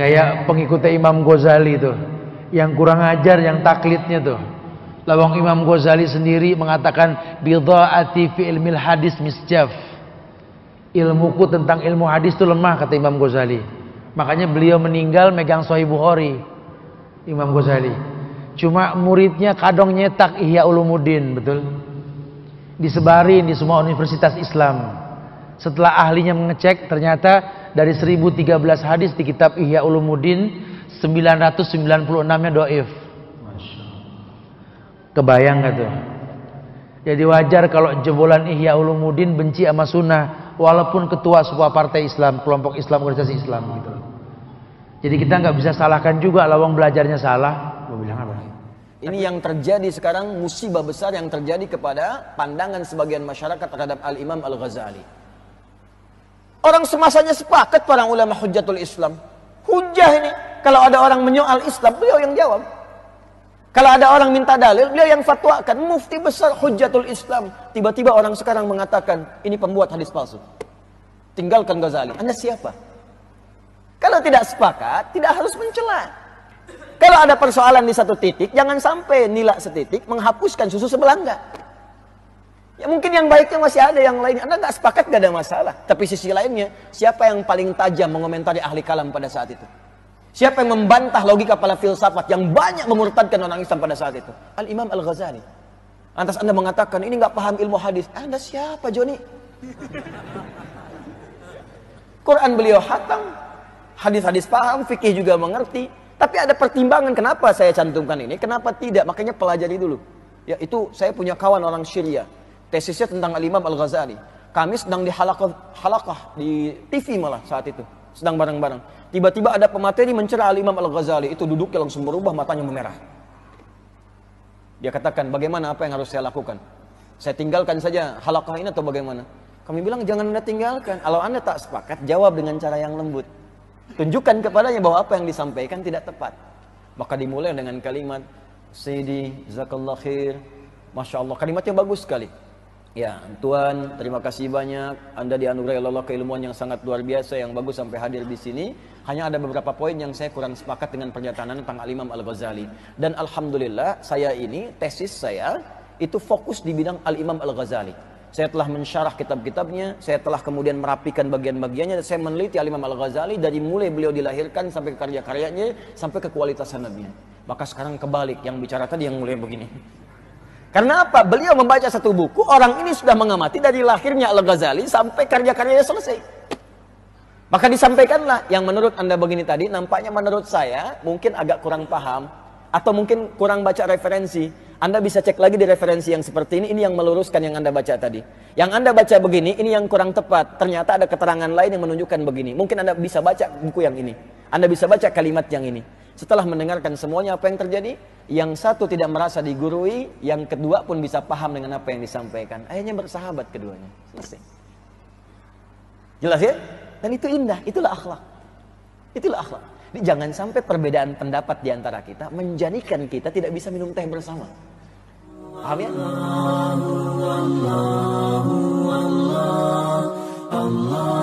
Kayak pengikutnya Imam Ghazali tuh, yang kurang ajar, yang taklidnya tuh. Lawang Imam Ghazali sendiri mengatakan bidhaati fi ilmil hadis misjaf. Ilmuku tentang ilmu hadis itu lemah, kata Imam Ghazali. Makanya beliau meninggal megang Sahih Bukhari, Imam Ghazali. Cuma muridnya kadang nyetak Ihya Ulumuddin, betul? Disebarin di semua universitas Islam. Setelah ahlinya mengecek, ternyata dari 1013 hadis di kitab Ihya Ulumuddin, 996-nya dhaif. Kebayang gak tuh? Jadi wajar kalau jebolan Ihya Ulumuddin benci sama sunnah, walaupun ketua sebuah partai Islam, kelompok Islam, organisasi Islam gitu. Jadi kita nggak bisa salahkan juga lawang belajarnya salah. Mau bilang apa? Ini yang terjadi sekarang, musibah besar yang terjadi kepada pandangan sebagian masyarakat terhadap Al-Imam Al-Ghazali. Orang semasanya sepakat para ulama Hujjatul Islam. Hujjah ini. Kalau ada orang menyoal Islam, beliau yang jawab. Kalau ada orang minta dalil, beliau yang fatwakan. Mufti besar Hujjatul Islam. Tiba-tiba orang sekarang mengatakan, ini pembuat hadis palsu. Tinggalkan Ghazali. Anda siapa? Kalau tidak sepakat, tidak harus mencela. Kalau ada persoalan di satu titik, jangan sampai nilai setitik menghapuskan susu sebelah enggak. Ya mungkin yang baiknya masih ada yang lain. Anda nggak sepakat nggak ada masalah. Tapi sisi lainnya, siapa yang paling tajam mengomentari ahli kalam pada saat itu? Siapa yang membantah logika para filsafat yang banyak memurtadkan orang Islam pada saat itu? Al-Imam Al-Ghazali. Lantas Anda mengatakan, ini nggak paham ilmu hadis. Anda siapa, Joni? Quran beliau hatam, hadis-hadis paham, fikih juga mengerti. Tapi ada pertimbangan kenapa saya cantumkan ini, kenapa tidak, makanya pelajari dulu. Ya itu saya punya kawan orang Syria, tesisnya tentang Al-Imam Al-Ghazali. Kami sedang di halaqah di TV malah saat itu, sedang bareng-bareng. Tiba-tiba ada pemateri mencerah Al-Imam Al-Ghazali, itu duduknya langsung berubah, matanya memerah. Dia katakan, bagaimana apa yang harus saya lakukan? Saya tinggalkan saja halaqah ini atau bagaimana? Kami bilang, jangan Anda tinggalkan. Kalau Anda tak sepakat, jawab dengan cara yang lembut. Tunjukkan kepadanya bahwa apa yang disampaikan tidak tepat. Maka dimulai dengan kalimat Sayyidi, Jazakallah khair, Masya Allah. Kalimatnya bagus sekali. Ya, Tuan, terima kasih banyak. Anda dianugerahi oleh Allah keilmuan yang sangat luar biasa, yang bagus sampai hadir di sini. Hanya ada beberapa poin yang saya kurang sepakat dengan pernyataan tentang Al-Imam Al-Ghazali. Dan Alhamdulillah, saya ini, tesis saya, itu fokus di bidang Al-Imam Al-Ghazali. Saya telah mensyarah kitab-kitabnya, saya telah kemudian merapikan bagian-bagiannya, dan saya meneliti Al-Imam Al-Ghazali dari mulai beliau dilahirkan sampai ke karya-karyanya, sampai ke kualitas sanadnya. Maka sekarang kebalik, yang bicara tadi yang mulai begini. Karena apa? Beliau membaca satu buku, orang ini sudah mengamati dari lahirnya Al-Ghazali sampai karya-karyanya selesai. Maka disampaikanlah yang menurut Anda begini tadi, nampaknya menurut saya mungkin agak kurang paham, atau mungkin kurang baca referensi. Anda bisa cek lagi di referensi yang seperti ini yang meluruskan yang Anda baca tadi. Yang Anda baca begini, ini yang kurang tepat. Ternyata ada keterangan lain yang menunjukkan begini. Mungkin Anda bisa baca buku yang ini. Anda bisa baca kalimat yang ini. Setelah mendengarkan semuanya apa yang terjadi, yang satu tidak merasa digurui, yang kedua pun bisa paham dengan apa yang disampaikan. Akhirnya bersahabat keduanya. Selesai. Jelas ya? Dan itu indah, itulah akhlak. Itulah akhlak. Jadi jangan sampai perbedaan pendapat di antara kita menjadikan kita tidak bisa minum teh bersama. Paham ya? Allah